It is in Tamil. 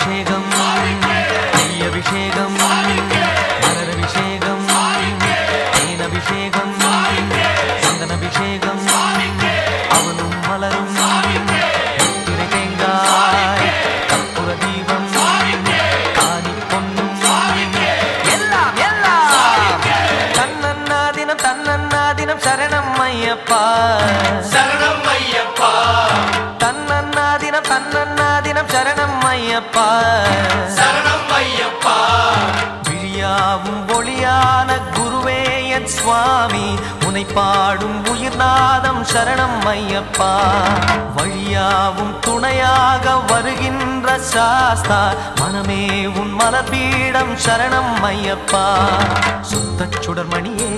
பாலபிஷேகம் நெய்யபிஷேகம் மலரபிஷேகம் தேனபிஷேகம் சந்தனபிஷேகம் அவனும் மலரும் திரை தேங்காய் கற்பூர தீபம் காணி பொன்னும் எல்லாம் எல்லாம் தன்னன்னாதினம் சரணம் ஐயப்பா சரணம் ஐயப்பா தன்னன்னாதினம் சரணம் ஐயப்பா சரணம் ஐயப்பா விழியாவும் ஒளியான குருவே என் சுவாமி உனை பாடும் உயிர்நாதம் சரணம் ஐயப்பா வழியாவும் துணையாக வருகின்ற சாஸ்தா மனமே உன் மலர்பீடம் சரணம் ஐயப்பா சுத்தச் சுடர்மணியே